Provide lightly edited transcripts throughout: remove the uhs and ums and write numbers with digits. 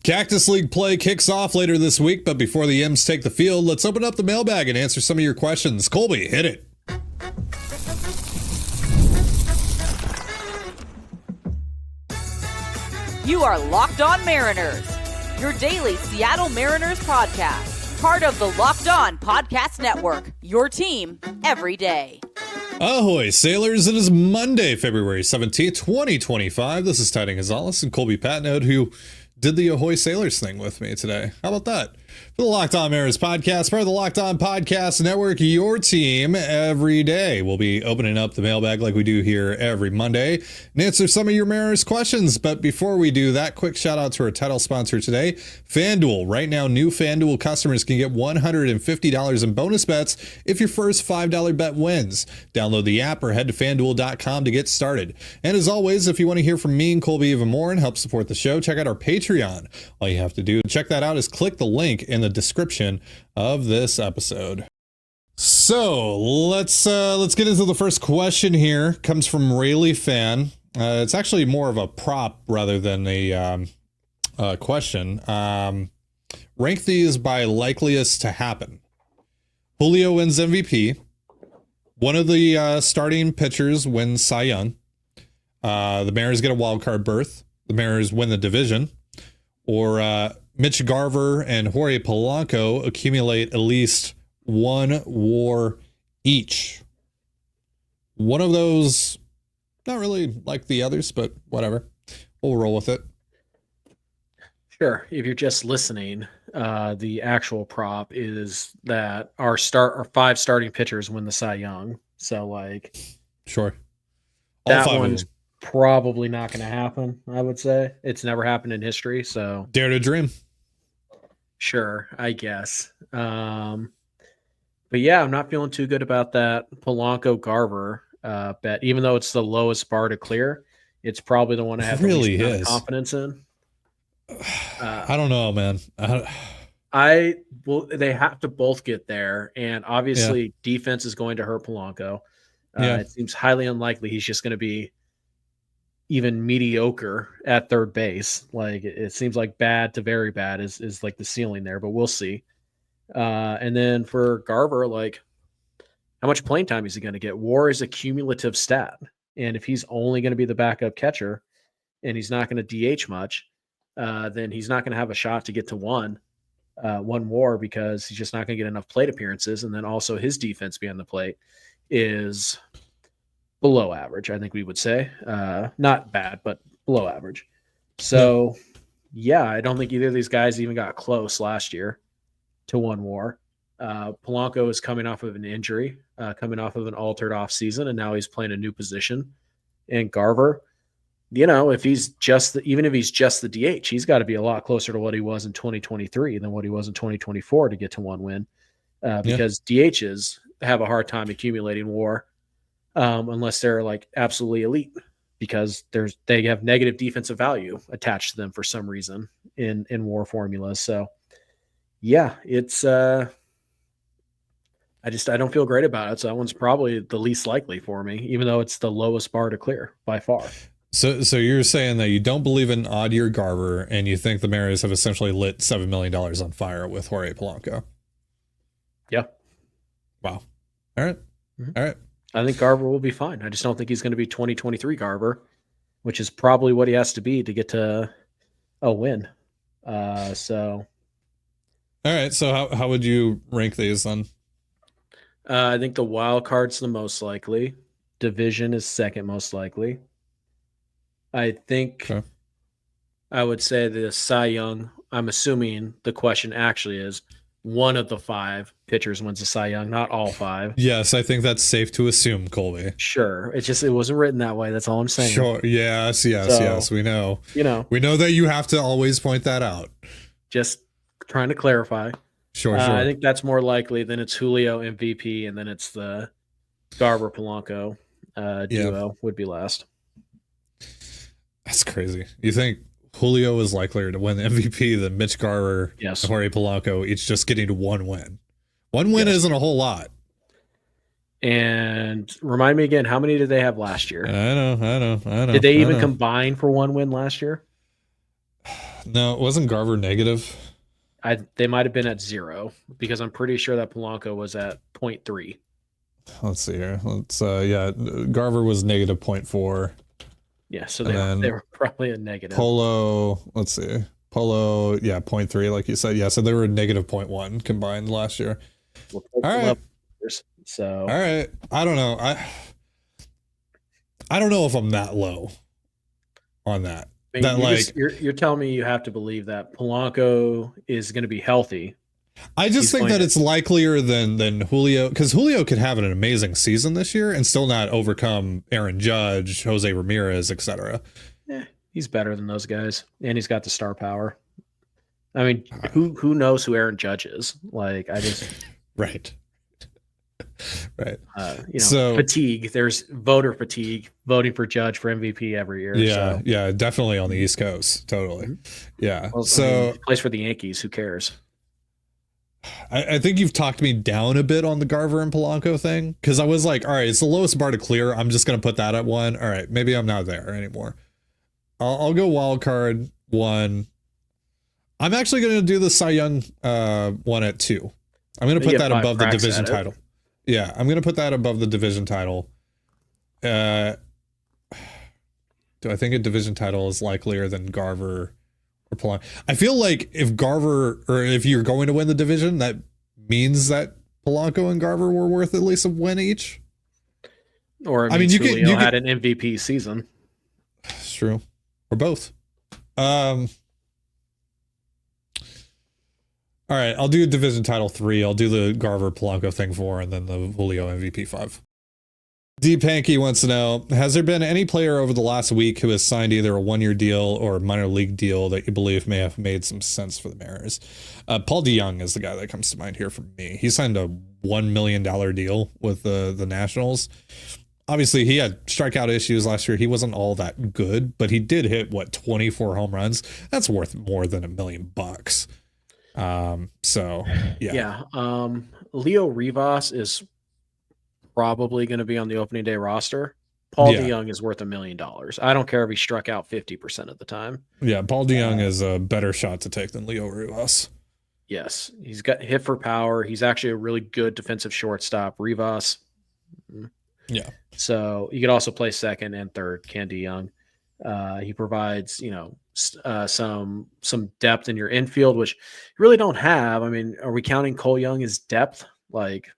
Cactus League play kicks off later this week, but before the M's take the field, let's open up the mailbag and answer some of your questions. Colby, hit it. You are Locked On Mariners, your daily Seattle Mariners podcast, part of the Locked On Podcast Network, your team every day. Ahoy, sailors. It is Monday, February 17th, 2025. This is Tidy Gonzalez and Colby Patnode, who did the Ahoy Sailors thing with me today. How about that? For the Locked On Mariners podcast, part of the Locked On Podcast Network, your team every day. We'll be opening up the mailbag like we do here every Monday and answer some of your Mariners questions. But before we do that, quick shout out to our title sponsor today, FanDuel. Right now, new FanDuel customers can get $150 in bonus bets if your first $5 bet wins. Download the app or head to FanDuel.com to get started. And as always, if you want to hear from me and Colby even more and help support the show, check out our Patreon. All you have to do to check that out is click the link in the description of this episode. So let's get into the first question here. Comes from Rayleigh Fan. It's actually more of a prop rather than a question. Rank these by likeliest to happen. Julio wins MVP. One of the starting pitchers wins Cy Young. The Mariners get a wild card berth. The Mariners win the division. Or Mitch Garver and Jorge Polanco accumulate at least one WAR each. One of those, not really like the others, but whatever. We'll roll with it. Sure. If you're just listening, the actual prop is that our 5 starting pitchers win the Cy Young. So, Sure. All that 5 one's probably not going to happen, I would say. It's never happened in history, so. Dare to dream. Sure, I guess. But yeah, I'm not feeling too good about that Polanco-Garver bet. Even though it's the lowest bar to clear, it's probably the one I have the least amount of confidence in. I don't know, man. They have to both get there, and obviously defense is going to hurt Polanco. It seems highly unlikely he's just going to be even mediocre at third base. It seems like bad to very bad is like the ceiling there, but we'll see. And then for Garver, how much playing time is he going to get? WAR is a cumulative stat. And if he's only going to be the backup catcher and he's not going to DH much, then he's not going to have a shot to get to one WAR because he's just not going to get enough plate appearances. And then also his defense behind the plate is below average, I think we would say. Not bad, but below average. So, I don't think either of these guys even got close last year to one WAR. Polanco is coming off of an injury, coming off of an altered offseason, and now he's playing a new position. And Garver, if he's just even if he's just the DH, he's got to be a lot closer to what he was in 2023 than what he was in 2024 to get to one win. Because DHs have a hard time accumulating WAR. Unless they're absolutely elite, because they have negative defensive value attached to them for some reason in WAR formulas. So it's I don't feel great about it. So that one's probably the least likely for me, even though it's the lowest bar to clear by far. So you're saying that you don't believe in odd year Garver, and you think the Mariners have essentially lit $7 million on fire with Jorge Polanco? Yeah. Wow. All right. Mm-hmm. All right. I think Garver will be fine. I just don't think he's going to be 2023 Garver, which is probably what he has to be to get to a win. All right. So how would you rank these then? I think the wild card's the most likely. Division is second most likely. I think I would say the Cy Young, I'm assuming the question actually is, one of the 5 pitchers wins the Cy Young, not all 5. Yes, I think that's safe to assume, Colby. Sure. It wasn't written that way. That's all I'm saying. Sure. Yes. We know. We know that you have to always point that out. Just trying to clarify. Sure. I think that's more likely. Then it's Julio MVP, and then it's the Garver Polanco duo would be last. That's crazy. You think Julio is likelier to win the MVP than Mitch Garver and Jorge Polanco, each just getting to one win? One win isn't a whole lot. And remind me again, how many did they have last year? I know. Did they even combine for one win last year? No, it wasn't Garver negative. They might have been at 0 because I'm pretty sure that Polanco was at 0.3. Let's see here. Garver was negative 0.4. Yeah, so they were probably a negative. Polo, let's see. Polo, 0.3, like you said. Yeah, so they were negative 0.1 combined last year. All right. So all right. I don't know. I don't know if I'm that low on that. I mean, you're telling me you have to believe that Polanco is going to be healthy. I just think that it's likelier than Julio, because Julio could have an amazing season this year and still not overcome Aaron Judge, Jose Ramirez, etc. He's better than those guys, and he's got the star power. I mean, who knows who Aaron Judge is? Like, I just right. Fatigue. There's voter fatigue, voting for Judge for MVP every year. Yeah, definitely on the East Coast, totally. Mm-hmm. Yeah, well, he plays for the Yankees. Who cares? I think you've talked me down a bit on the Garver and Polanco thing, because I was like, all right, it's the lowest bar to clear. I'm just going to put that at 1. All right, maybe I'm not there anymore. I'll go wild card 1. I'm actually going to do the Cy Young one at 2. I'm going to put that above the division title. Yeah, I'm going to put that above the division title. Do I think a division title is likelier than Garver or Polanco? I feel like if Garver, or if you're going to win the division, that means that Polanco and Garver were worth at least a win each. Or you had an MVP season. It's true. Or both. All right, I'll do division title 3. I'll do the Garver Polanco thing 4, and then the Julio MVP 5. Deep Hanky wants to know, has there been any player over the last week who has signed either a 1-year deal or a minor league deal that you believe may have made some sense for the Mariners? Paul DeYoung is the guy that comes to mind here for me. He signed a $1 million deal with the Nationals. Obviously, he had strikeout issues last year. He wasn't all that good, but he did hit 24 home runs. That's worth more than $1 million. Leo Rivas is probably going to be on the opening day roster. Paul DeYoung is worth $1 million. I don't care if he struck out 50% of the time. Yeah, Paul DeYoung is a better shot to take than Leo Rivas. Yes, he's got hit for power. He's actually a really good defensive shortstop. Rivas. Yeah. So you could also play second and third, Ken DeYoung. He provides, some depth in your infield, which you really don't have. I mean, are we counting Cole Young as depth? Like,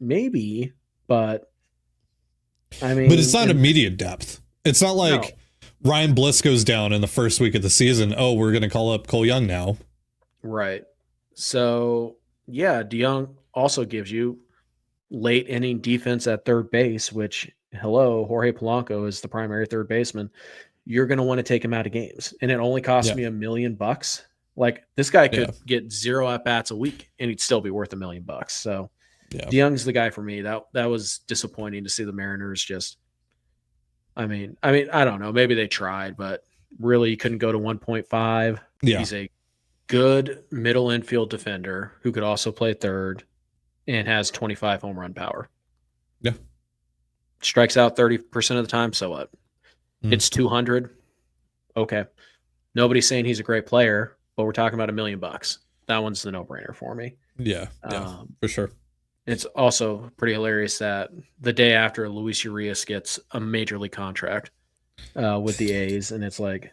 maybe, but I mean, but it's not immediate depth. It's not like Ryan Bliss goes down in the first week of the season. Oh, we're going to call up Cole Young now. Right. So yeah, DeYoung also gives you late inning defense at third base, which Jorge Polanco is the primary third baseman. You're going to want to take him out of games, and it only costs me $1 million. Like, this guy could get 0 at bats a week and he'd still be worth $1 million. So DeYoung's the guy for me. That was disappointing to see the Mariners just, I mean, I don't know. Maybe they tried, but really couldn't go to 1.5. Yeah. He's a good middle infield defender who could also play third and has 25 home run power. Yeah. Strikes out 30% of the time. So what? It's 200. Okay. Nobody's saying he's a great player, but we're talking about $1 million. That one's the no-brainer for me. Yeah, for sure. It's also pretty hilarious that the day after Luis Urias gets a major league contract with the A's, and it's like,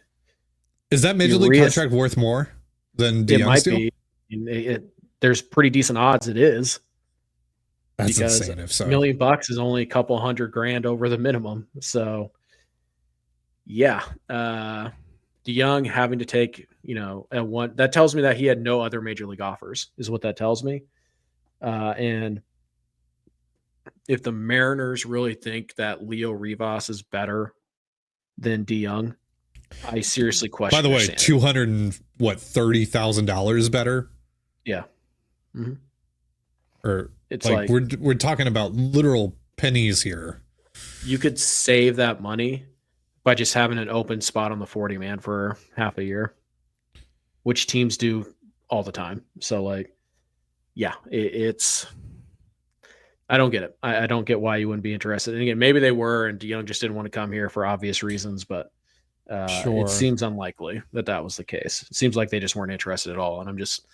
is that major league contract worth more than DeYoung's deal? Be. There's pretty decent odds it is. That's insane. If so, $1 million is only a couple $100,000 over the minimum. So, yeah, DeYoung having to take, at one, that tells me that he had no other major league offers, is what that tells me. And if the Mariners really think that Leo Rivas is better than DeYoung, I seriously question. By the way, $230,000 better. Yeah. Mm-hmm. Or it's like we're talking about literal pennies here. You could save that money by just having an open spot on the 40-man for half a year, which teams do all the time. So, it's I don't get it. I don't get why you wouldn't be interested. And again, maybe they were, and DeYoung just didn't want to come here for obvious reasons. But It seems unlikely that was the case. It seems like they just weren't interested at all, and I'm just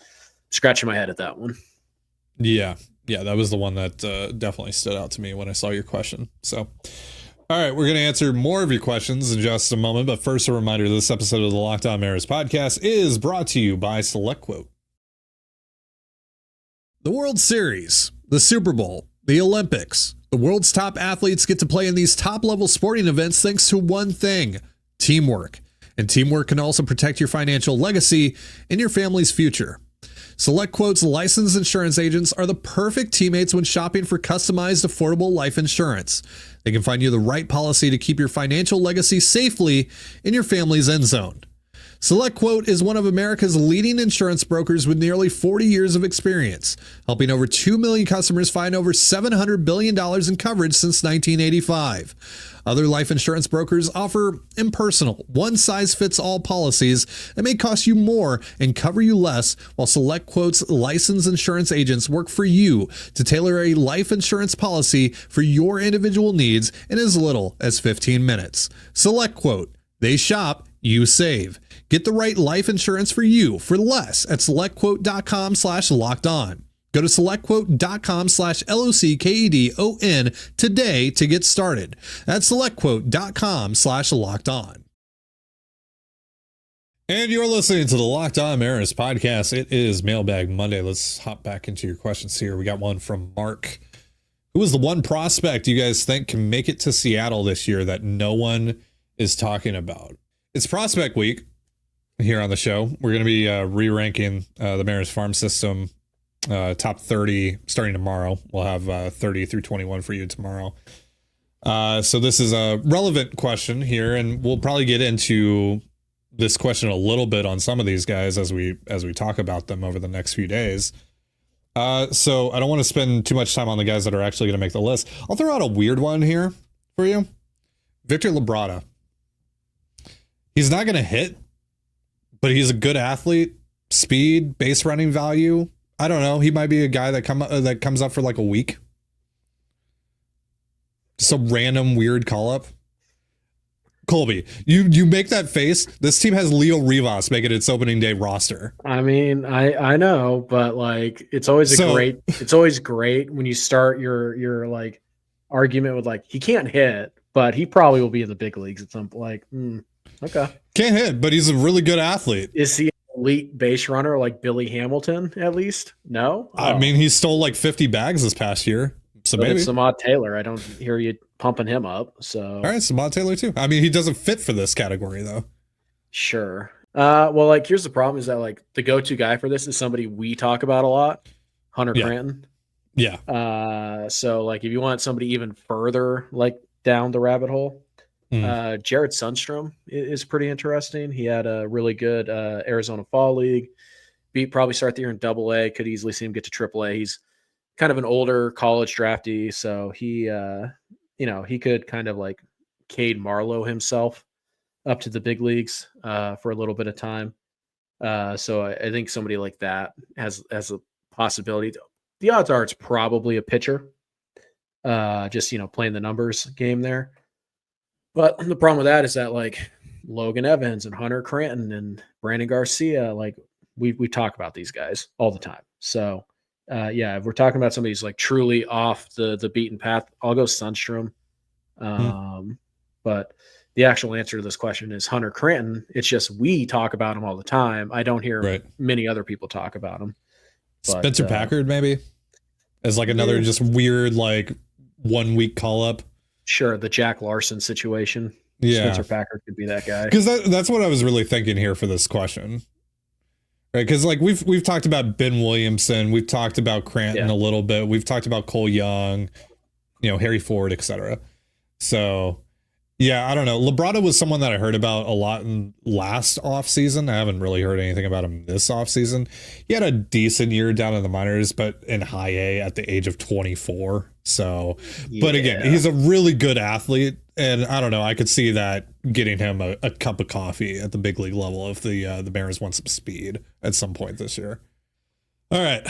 scratching my head at that one. Yeah, that was the one that definitely stood out to me when I saw your question. So, all right, we're going to answer more of your questions in just a moment, but first a reminder, this episode of the Locked On Mariners podcast is brought to you by SelectQuote. The World Series, the Super Bowl, the Olympics, the world's top athletes get to play in these top-level sporting events thanks to one thing: teamwork. And teamwork can also protect your financial legacy and your family's future. SelectQuote's licensed insurance agents are the perfect teammates when shopping for customized, affordable life insurance. They can find you the right policy to keep your financial legacy safely in your family's end zone. SelectQuote is one of America's leading insurance brokers with nearly 40 years of experience, helping over 2 million customers find over $700 billion in coverage since 1985. Other life insurance brokers offer impersonal, one-size-fits-all policies that may cost you more and cover you less, while SelectQuote's licensed insurance agents work for you to tailor a life insurance policy for your individual needs in as little as 15 minutes. SelectQuote. They shop, you save. Get the right life insurance for you for less at selectquote.com/lockedon. Go to selectquote.com/LOCKEDON today to get started. That's selectquote.com/lockedon. And you're listening to the Locked On Mariners podcast. It is Mailbag Monday. Let's hop back into your questions here. We got one from Mark. Who is the one prospect you guys think can make it to Seattle this year that no one is talking about? It's prospect week here on the show. We're going to be re-ranking the Mariners farm system top 30 starting tomorrow. We'll have 30 through 21 for you tomorrow. So this is a relevant question here, and we'll probably get into this question a little bit on some of these guys as we talk about them over the next few days. So I don't want to spend too much time on the guys that are actually going to make the list. I'll throw out a weird one here for you. Victor Labrada. He's not going to hit, but he's a good athlete. Speed, base running value. I don't know. He might be a guy that comes up for like a week. Just a random weird call up. Colby, you make that face. This team has Leo Rivas making its opening day roster. I mean, I know, but like it's always great when you start your like argument with like he can't hit, but he probably will be in the big leagues at some point. Okay. Can't hit, but he's a really good athlete. Is he an elite base runner like Billy Hamilton at least? No? I mean, he stole like 50 bags this past year. So maybe. Samad Taylor. I don't hear you pumping him up. So all right, Samad Taylor too. I mean, he doesn't fit for this category though. Sure. Well, like here's the problem is that like the go-to guy for this is somebody we talk about a lot, Hunter Cranton. Yeah. So like if you want somebody even further like down the rabbit hole, Jared Sundstrom is pretty interesting. He had a really good Arizona Fall League. Probably start the year in Double-A. Could easily see him get to Triple-A. He's kind of an older college draftee, so he could kind of like Cade Marlowe himself up to the big leagues for a little bit of time. So I think somebody like that has a possibility. The odds are it's probably a pitcher, just playing the numbers game there. But the problem with that is that like Logan Evans and Hunter Cranton and Brandon Garcia, like we talk about these guys all the time. So if we're talking about somebody who's like truly off the beaten path, I'll go Sundstrom. But the actual answer to this question is Hunter Cranton. It's just we talk about him all the time. I don't hear many other people talk about him. But, Spencer Packard maybe as like another just weird like 1 week call up. Sure, the Jack Larson situation. Yeah, Spencer Packard could be that guy. Because that's what I was really thinking here for this question, right? Because like we've talked about Ben Williamson, we've talked about Cranton a little bit, we've talked about Cole Young, Harry Ford, etc. So yeah, I don't know. Labrada was someone that I heard about a lot in last offseason. I haven't really heard anything about him this offseason. He had a decent year down in the minors, but in high A at the age of 24. So, but again, he's a really good athlete. And I don't know, I could see that getting him a cup of coffee at the big league level if the Mariners want some speed at some point this year. All right.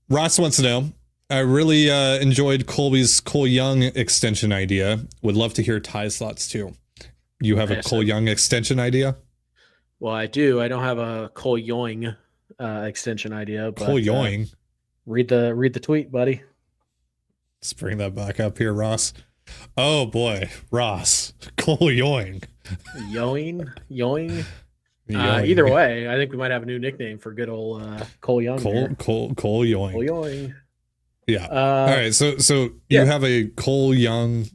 Ross wants to know, I really enjoyed Colby's Cole Young extension idea. Would love to hear Ty's thoughts too. You have a Cole Young extension idea? Well, I do. I don't have a Cole Young extension idea. But, Cole Young? Read the tweet, buddy. Let's bring that back up here, Ross. Oh boy, Ross. Cole Young. Yoing. Either way, I think we might have a new nickname for good old Cole Young. Cole Young. Cole Young. Yeah. All right. So you have a Cole Young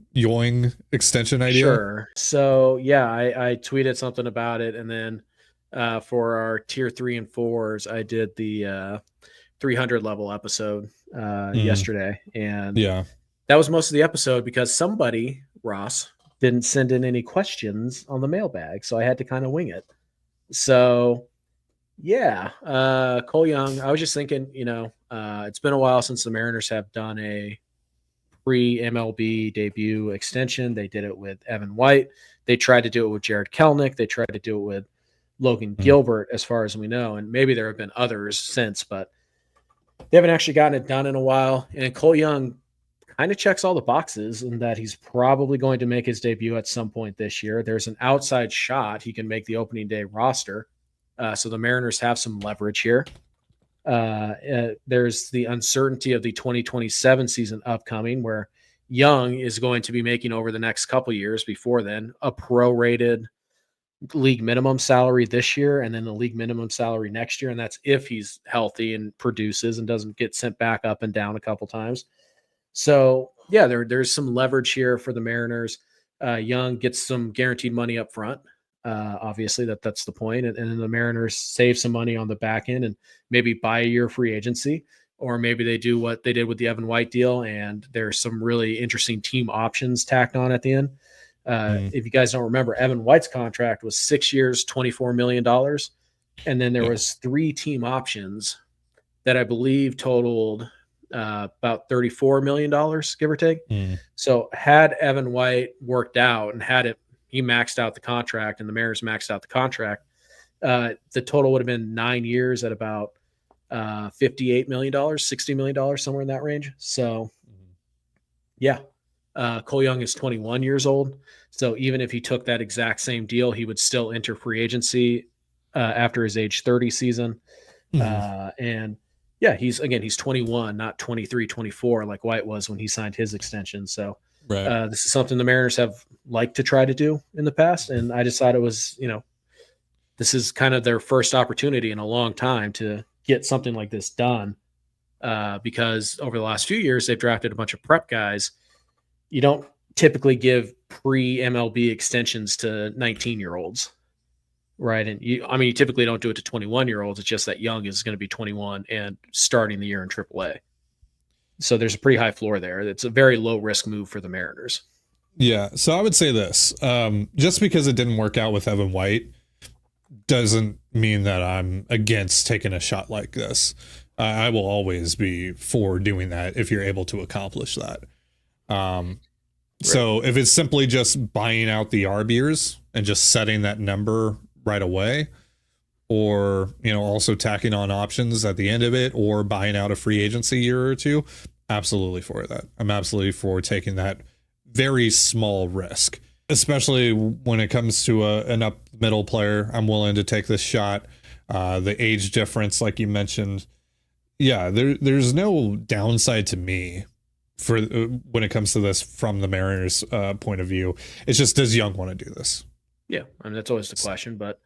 extension idea? Sure. So yeah, I tweeted something about it, and then for our tier 3 and 4s, I did the 300 level episode yesterday, and that was most of the episode because somebody, Ross, didn't send in any questions on the mailbag, so I had to kind of wing it. So yeah, Cole Young, I was just thinking, it's been a while since the Mariners have done a pre-MLB debut extension. They did it with Evan White. They tried to do it with Jared Kelenic. They tried to do it with Logan Gilbert, as far as we know, and maybe there have been others since, but they haven't actually gotten it done in a while. And Cole Young kind of checks all the boxes in that he's probably going to make his debut at some point this year. There's an outside shot he can make the opening day roster. So the Mariners have some leverage here. There's the uncertainty of the 2027 season upcoming, where Young is going to be making over the next couple years before then a prorated league minimum salary this year and then the league minimum salary next year. And that's if he's healthy and produces and doesn't get sent back up and down a couple times. So yeah, there's some leverage here for the Mariners. Young gets some guaranteed money up front. Obviously that's the point. And then the Mariners save some money on the back end and maybe buy a year free agency, or maybe they do what they did with the Evan White deal. And there's some really interesting team options tacked on at the end. If you guys don't remember, Evan White's contract was 6 years, $24 million. And then there was 3 team options that I believe totaled about $34 million, give or take. So had Evan White worked out and he maxed out the contract and the Mariners maxed out the contract, the total would have been 9 years at about $58 million, $60 million, somewhere in that range. So yeah, Cole Young is 21 years old. So even if he took that exact same deal, he would still enter free agency after his age 30 season. And yeah, he's 21, not 23, 24, like White was when he signed his extension. So this is something the Mariners have liked to try to do in the past. And I just thought it was, this is kind of their first opportunity in a long time to get something like this done. Because over the last few years, they've drafted a bunch of prep guys. You don't typically give pre-MLB extensions to 19-year-olds. Right. And you typically don't do it to 21-year-olds. It's just that Young is going to be 21 and starting the year in AAA. So there's a pretty high floor there. It's a very low risk move for the Mariners. Yeah. So I would say this, just because it didn't work out with Evan White doesn't mean that I'm against taking a shot like this. I will always be for doing that if you're able to accomplish that. So if it's simply just buying out the RBers and just setting that number right away, or also tacking on options at the end of it, or buying out a free agency year or two, absolutely for that. I'm absolutely for taking that very small risk, especially when it comes to an up middle player. I'm willing to take this shot. The age difference, like you mentioned, there's no downside to me for when it comes to this from the Mariners point of view. It's just, does Young want to do this? Yeah, that's always the question, but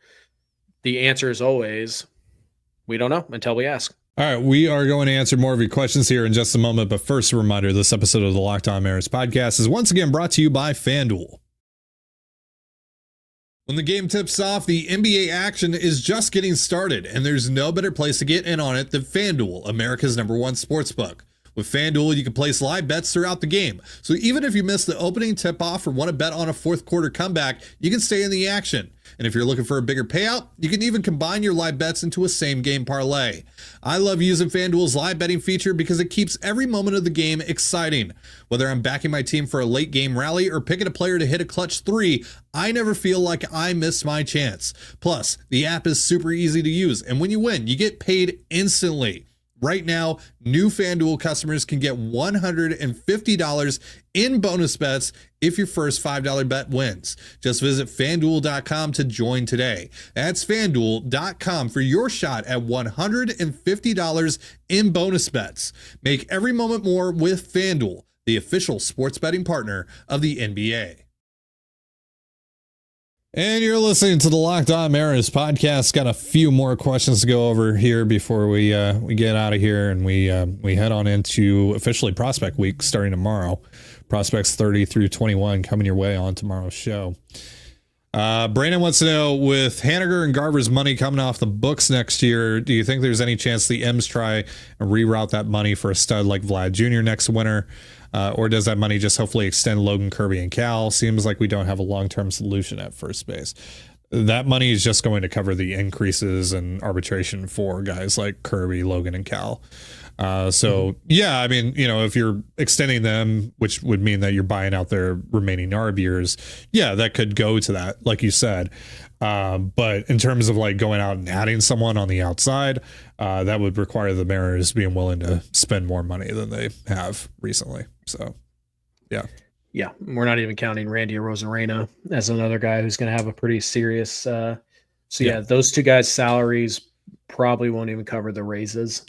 the answer is always, we don't know until we ask. All right, we are going to answer more of your questions here in just a moment, but first, a reminder, this episode of the Locked On Mariners podcast is once again brought to you by FanDuel. When the game tips off, the NBA action is just getting started, and there's no better place to get in on it than FanDuel, America's #1 sportsbook. With FanDuel, you can place live bets throughout the game. So even if you miss the opening tip-off or want to bet on a fourth quarter comeback, you can stay in the action. And if you're looking for a bigger payout, you can even combine your live bets into a same-game parlay. I love using FanDuel's live betting feature because it keeps every moment of the game exciting. Whether I'm backing my team for a late-game rally or picking a player to hit a clutch 3, I never feel like I missed my chance. Plus, the app is super easy to use, and when you win, you get paid instantly. Right now, new FanDuel customers can get $150 in bonus bets if your first $5 bet wins. Just visit FanDuel.com to join today. That's FanDuel.com for your shot at $150 in bonus bets. Make every moment more with FanDuel, the official sports betting partner of the NBA. And you're listening to the Locked On Mariners podcast. Got a few more questions to go over here before we get out of here, and we head on into officially Prospect Week starting tomorrow. Prospects 30 through 21 coming your way on tomorrow's show. Brandon wants to know, with Haniger and Garver's money coming off the books next year, do you think there's any chance the M's try and reroute that money for a stud like Vlad Jr. next winter? Or does that money just hopefully extend Logan, Kirby, and Cal? Seems like we don't have a long-term solution at first base. That money is just going to cover the increases in arbitration for guys like Kirby, Logan, and Cal. Yeah, I mean, if you're extending them, which would mean that you're buying out their remaining ARB years, yeah, that could go to that, like you said. But in terms of like going out and adding someone on the outside, that would require the Mariners being willing to spend more money than they have recently. So, yeah. Yeah, we're not even counting Randy Arozarena as another guy who's going to have a pretty serious. Those two guys' salaries probably won't even cover the raises.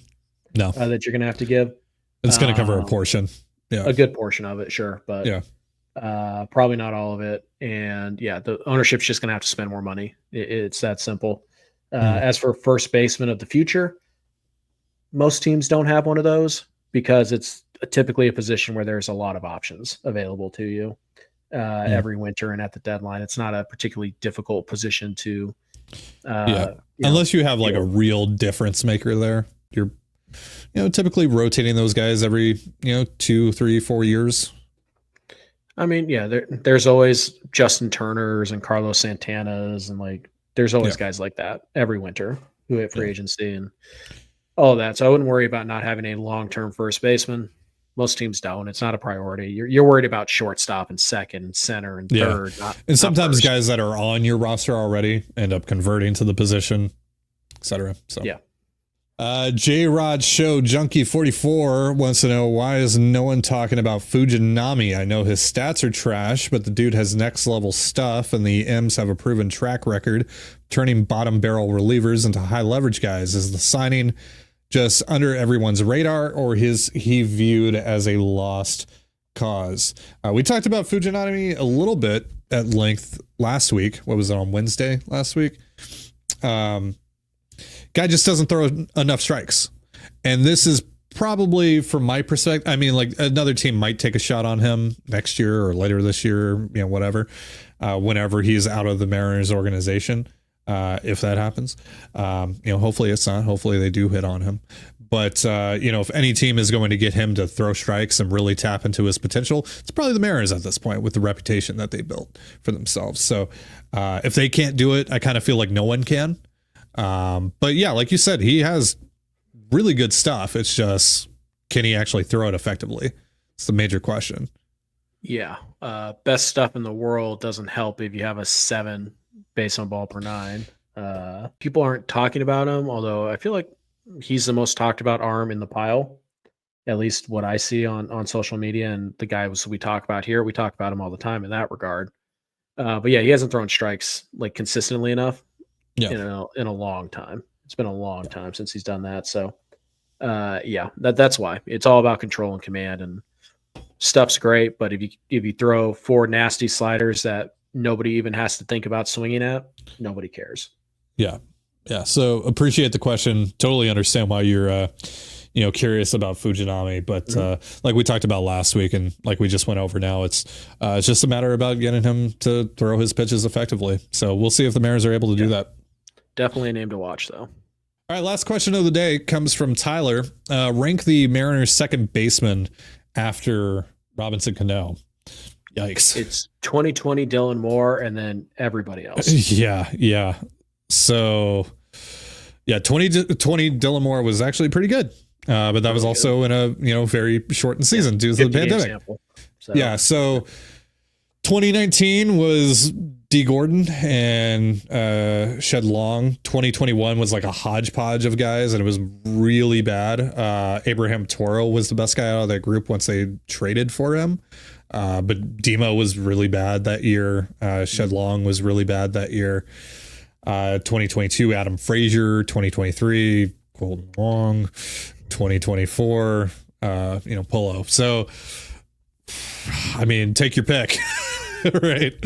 No, that you're going to have to give. It's going to cover a portion. Yeah, a good portion of it, sure, but probably not all of it. And yeah, the ownership's just going to have to spend more money. It's that simple. As for first baseman of the future, most teams don't have one of those because it's typically a position where there's a lot of options available to you every winter and at the deadline. It's not a particularly difficult position to unless you have like a real difference maker there. You're typically rotating those guys every 2, 3, 4 years. I mean, yeah, there's always Justin Turners and Carlos Santanas, and like there's always guys like that every winter who hit free agency and all of that. So I wouldn't worry about not having a long-term first baseman. Most teams don't. It's not a priority. You're worried about shortstop and second and center and third. And sometimes guys that are on your roster already end up converting to the position, etc. So J-Rod Show Junkie 44 wants to know, why is no one talking about Fujinami? I know his stats are trash, but the dude has next level stuff, and the M's have a proven track record turning bottom barrel relievers into high leverage guys. Is the signing just under everyone's radar, or is he viewed as a lost cause? We talked about Fujinami a little bit at length last week. What was it, on Wednesday last week? Guy just doesn't throw enough strikes. And this is probably, from my perspective, I mean, like another team might take a shot on him next year or later this year, whatever, whenever he's out of the Mariners organization. If that happens, hopefully it's not. Hopefully they do hit on him. But, if any team is going to get him to throw strikes and really tap into his potential, it's probably the Mariners at this point with the reputation that they built for themselves. So if they can't do it, I kind of feel like no one can. But yeah, like you said, he has really good stuff. It's just, can he actually throw it effectively? It's the major question. Yeah. Best stuff in the world doesn't help if you have a 7 base on ball per 9. People aren't talking about him, although I feel like he's the most talked about arm in the pile, at least what I see on social media. And the guys we talk about here, we talk about him all the time in that regard. But yeah, he hasn't thrown strikes like consistently enough in a long time. It's been a long time since he's done that. So that's why. It's all about control and command, and stuff's great. But if you throw 4 nasty sliders that nobody even has to think about swinging at, nobody cares. Yeah. So appreciate the question. Totally understand why you're, curious about Fujinami, but like we talked about last week, and like we just went over now, it's just a matter about getting him to throw his pitches effectively. So we'll see if the Mariners are able to do that. Definitely a name to watch, though. All right. Last question of the day comes from Tyler. Rank the Mariners second baseman after Robinson Cano. Yikes. It's 2020 Dylan Moore and then everybody else. Yeah. So, 2020 Dylan Moore was actually pretty good. But that was also in a, very shortened season due to the pandemic. So 2019 was D Gordon and Shed Long. 2021 was like a hodgepodge of guys, and it was really bad. Abraham Toro was the best guy out of that group once they traded for him. But Demo was really bad that year. Shed Long was really bad that year. 2022, Adam Frazier. 2023, Colton Wong. 2024, Polo. So, I mean, take your pick. Right.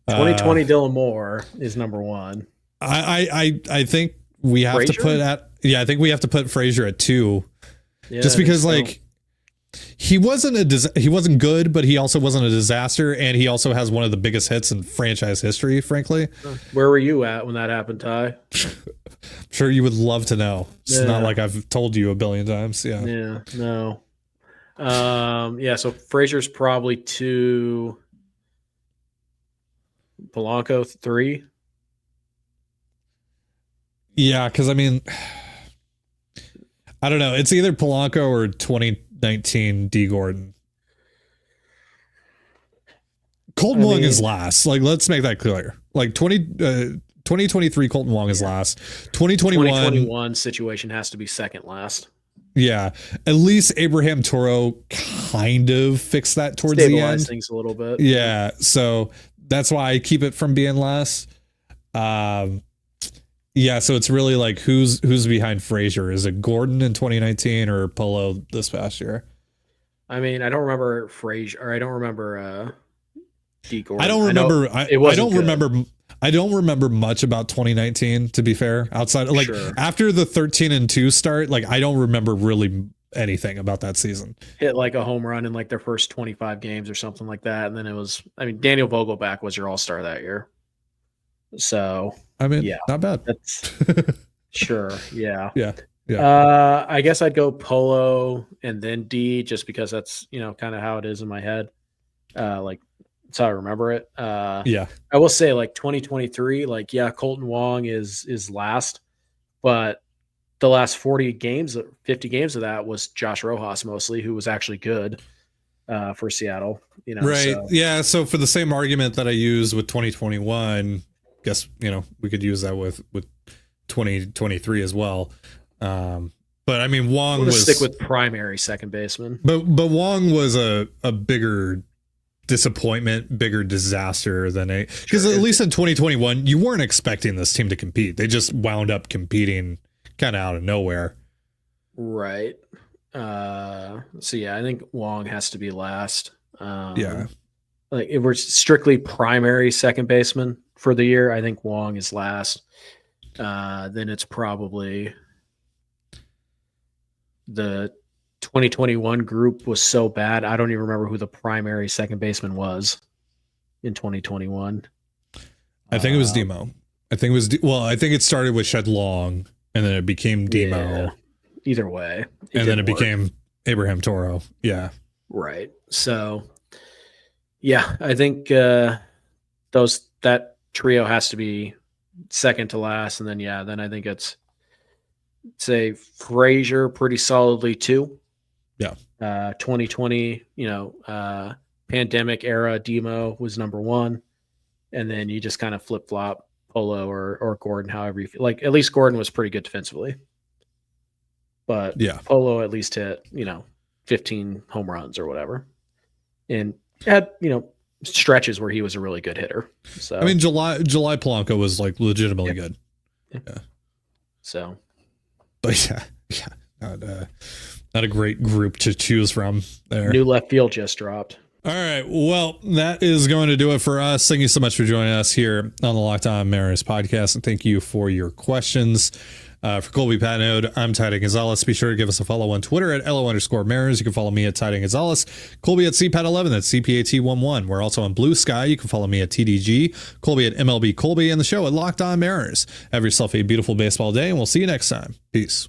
2020 Dylan Moore is number one. I think we have Frazier? to put I think we have to put Frazier at 2. Yeah, just because he wasn't good, but he also wasn't a disaster, and he also has one of the biggest hits in franchise history, frankly. Where were you at when that happened, Ty? I'm sure you would love to know. It's not like I've told you a billion times. Yeah. Yeah, no. So Frazier's probably 2. Polanco 3. Yeah, because I mean, I don't know. It's either Polanco or 2019 D Gordon. Colton Wong is last. Like, let's make that clear. Like 2023 Colton Wong is last. 2021 situation has to be second last. Yeah, at least Abraham Toro kind of fixed that towards the end. Things a little bit. Yeah, so that's why I keep it from being last. Yeah, so it's really like who's behind Frazier? Is it Gordon in 2019 or Polo this past year? I mean, I don't remember Frazier, or I don't remember D Gordon. I don't remember much about 2019, to be fair. Outside, like, after the 13-2 start, like, I don't remember really anything about that season. Hit like a home run in like their first 25 games or something like that, and then it was. I mean, Daniel Vogelback was your all-star that year. So I mean, not bad. That's sure. Yeah. Yeah. I guess I'd go Polo and then D, just because that's kind of how it is in my head. Like that's how I remember it. Yeah. I will say like 2023, like Colton Wong is last, but the last 50 games of that was Josh Rojas mostly, who was actually good for Seattle. Right. So. Yeah. So for the same argument that I used with 2021. Guess we could use that with 2023 as well, but I mean Wong was stick with primary second baseman, but Wong was a bigger disappointment, bigger disaster than because at least in 2021 you weren't expecting this team to compete. They just wound up competing kind of out of nowhere, right? So yeah, I think Wong has to be last. Like if we're strictly primary second baseman for the year, I think Wong is last. Then it's probably the 2021 group was so bad. I don't even remember who the primary second baseman was in 2021. I think it was Demo. I think it started with Shed Long and then it became Demo. Yeah, either way. And then it became Abraham Toro. Yeah. Right. So yeah, I think that trio has to be second to last, and then I think it's say Frazier pretty solidly 2. Yeah. 2020, pandemic era Demo was number 1, and then you just kind of flip flop Polo or Gordon, however you feel. Like at least Gordon was pretty good defensively, but Polo at least hit 15 home runs or whatever, and had stretches where he was a really good hitter. So I mean, July Polanco was like legitimately good. Yeah. So, but not a great group to choose from there. New left field just dropped. All right. Well, that is going to do it for us. Thank you so much for joining us here on the Locked On Mariners podcast, and thank you for your questions. For Colby Patnode, I'm Tidy Gonzalez. Be sure to give us a follow on Twitter at LO_Mariners. You can follow me at Tidy Gonzalez. Colby at CPAT11. That's CPAT11. We're also on Blue Sky. You can follow me at TDG. Colby at MLB Colby, and the show at Locked On Mariners. Have yourself a beautiful baseball day, and we'll see you next time. Peace.